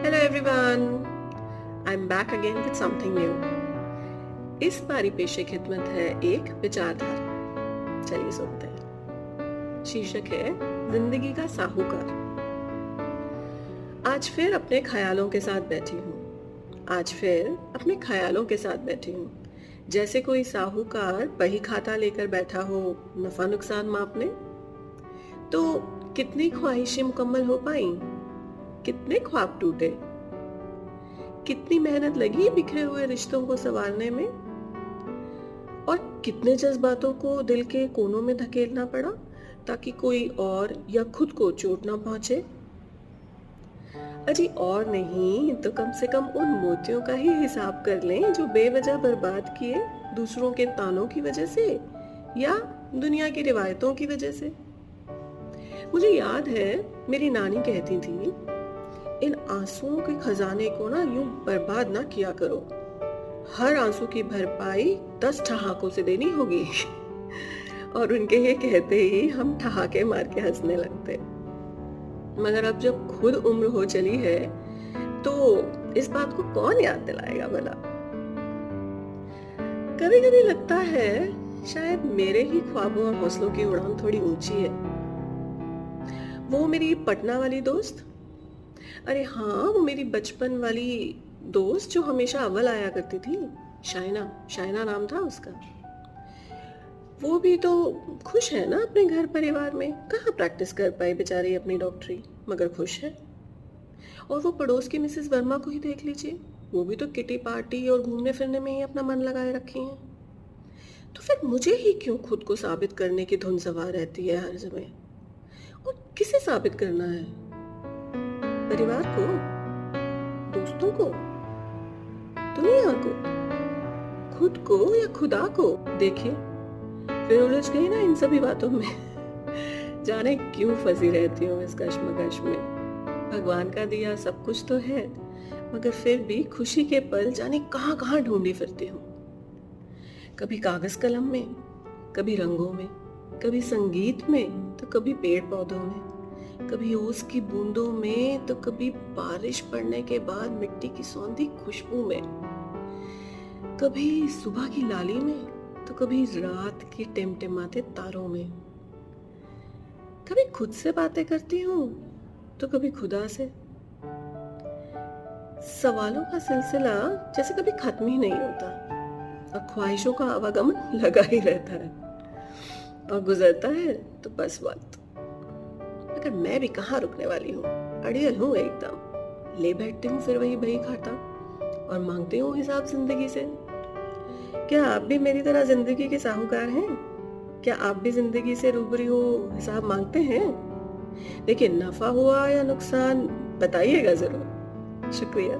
Hello everyone, I'm back again with something new. इस बारी पेशे खिदमत है एक विचारधारा। चलिए सुनते हैं। शीर्षक है जिंदगी का साहूकार। आज फिर अपने ख्यालों के साथ बैठी हूँ। जैसे कोई साहूकार बही खाता लेकर बैठा हो नफा नुकसान मापने। तो कितनी ख्वाहिशें मुकम्मल हो पाई, कितने ख्वाब टूटे, कितनी मेहनत लगी बिखरे हुए रिश्तों को संवारने में, और कितने जज्बातों को दिल के कोनों में धकेलना पड़ा ताकि कोई और या खुद को चोट ना पहुंचे। अजी और नहीं तो कम से कम उन मोतियों का ही हिसाब कर लें जो बेवजह बर्बाद किए दूसरों के तानों की वजह से या दुनिया की रिवायतों की वजह से। मुझे याद है मेरी नानी कहती थी, इन आंसुओं के खजाने को ना यूं बर्बाद ना किया करो, हर आंसू की भरपाई 10 ठहाकों से देनी होगी। और उनके ये कहते ही हम ठहाके मार के हंसने लगते। मगर अब जब खुद उम्र हो चली है तो इस बात को कौन याद दिलाएगा भला। कभी कभी लगता है शायद मेरे ही ख्वाबों और हौसलों की उड़ान थोड़ी ऊंची है। वो मेरी पटना वाली दोस्त, अरे हाँ वो मेरी बचपन वाली दोस्त जो हमेशा अव्वल आया करती थी, शाइना नाम था उसका। वो भी तो खुश है ना अपने घर परिवार में। कहाँ प्रैक्टिस कर पाई बेचारी अपनी डॉक्टरी, मगर खुश है। और वो पड़ोस की मिसेस वर्मा को ही देख लीजिए, वो भी तो किटी पार्टी और घूमने फिरने में ही अपना मन लगाए रखी हैं। तो फिर मुझे ही क्यों खुद को साबित करने की धुन सवार रहती है हर समय। और किसे साबित करना है? परिवार को, दोस्तों को, दुनिया को, खुद को या खुदा को? देखिए फिर उलझ गई ना इन सभी बातों में। जाने क्यों फंसी रहती हूँ इस कश्मकश में। भगवान का दिया सब कुछ तो है, मगर फिर भी खुशी के पल जाने कहाँ कहाँ ढूंढी फिरती हूँ। कभी कागज कलम में, कभी रंगों में, कभी संगीत में, तो कभी पेड़ पौधों में, कभी ओस की बूंदों में, तो कभी बारिश पड़ने के बाद मिट्टी की सौंधी खुशबू में, कभी सुबह की लाली में, तो कभी रात के टिमटिमाते तारों में। कभी खुद से बातें करती हूँ तो कभी खुदा से। सवालों का सिलसिला जैसे कभी खत्म ही नहीं होता, और ख्वाहिशों का आवागमन लगा ही रहता है, और गुजरता है तो बस वक्त। मगर मैं भी कहाँ रुकने वाली हूँ, अड़ियल हूँ एकदम। ले बैठती हूँ फिर वही बही खाता और मांगती हूँ हिसाब जिंदगी से। क्या आप भी मेरी तरह जिंदगी के साहूकार हैं? क्या आप भी जिंदगी से रूबरू हिसाब मांगते हैं? देखिए नफा हुआ या नुकसान बताइएगा जरूर। शुक्रिया।